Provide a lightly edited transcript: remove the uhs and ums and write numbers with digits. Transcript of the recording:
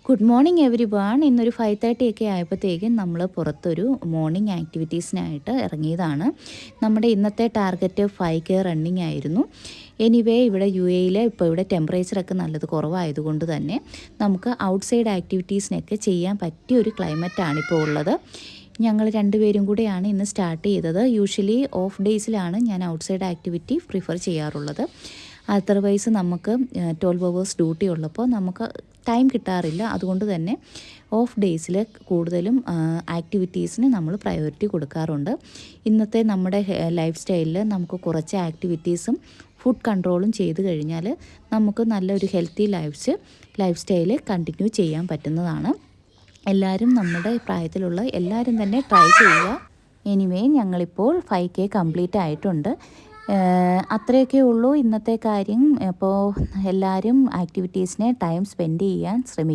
Good morning every one. ഇന്നൊരു 5:30 ഒക്കെ ആയപ്പോഴത്തേക്കും നമ്മൾ പുറത്തൊരു മോർണിംഗ് ആക്ടിവിറ്റീസിനായിട്ട് ഇറങ്ങിയതാണ്. നമ്മുടെ ഇന്നത്തെ ടാർഗറ്റ് 5K റണ്ണിങ് ആയിരുന്നു. എനിവേ ഇവിടെ UAE ഇപ്പോൾ ഇവിടെ ടെമ്പറേച്ചറൊക്കെ നല്ലത് കുറവായതുകൊണ്ട് തന്നെ നമുക്ക് ഔട്ട്സൈഡ് ആക്ടിവിറ്റീസിനൊക്കെ ചെയ്യാൻ പറ്റിയ ഒരു ക്ലൈമറ്റാണിപ്പോൾ ഉള്ളത്. ഞങ്ങൾ രണ്ടുപേരും കൂടെയാണ് ഇന്ന് സ്റ്റാർട്ട് ചെയ്തത്. യൂഷ്വലി ഓഫ് ഡേയ്സിലാണ് ഞാൻ ഔട്ട്സൈഡ് ആക്ടിവിറ്റി പ്രിഫർ ചെയ്യാറുള്ളത്. അതർവൈസ് നമുക്ക് 12 hours ഡ്യൂട്ടി ഉള്ളപ്പോൾ നമുക്ക് ടൈം കിട്ടാറില്ല. അതുകൊണ്ട് തന്നെ ഓഫ് ഡേയ്സിൽ കൂടുതലും ആക്ടിവിറ്റീസിന് നമ്മൾ പ്രയോറിറ്റി കൊടുക്കാറുണ്ട്. ഇന്നത്തെ നമ്മുടെ ലൈഫ് സ്റ്റൈലിൽ നമുക്ക് കുറച്ച് ആക്ടിവിറ്റീസും ഫുഡ് കൺട്രോളും ചെയ്ത് കഴിഞ്ഞാൽ നമുക്ക് നല്ലൊരു ഹെൽത്തി ലൈഫ് സ്റ്റൈൽ കണ്ടിന്യൂ ചെയ്യാൻ പറ്റുന്നതാണ്. എല്ലാവരും നമ്മുടെ പ്രായത്തിലുള്ള എല്ലാവരും തന്നെ ട്രൈ ചെയ്യുക. എനിവേ ഞങ്ങളിപ്പോൾ 5K കംപ്ലീറ്റ് ആയിട്ടുണ്ട്. അത്രയൊക്കെ ഉള്ളൂ ഇന്നത്തെ കാര്യം. അപ്പോൾ എല്ലാവരും ആക്ടിവിറ്റീസിനെ ടൈം സ്പെൻഡ് ചെയ്യാൻ ശ്രമിക്കുക.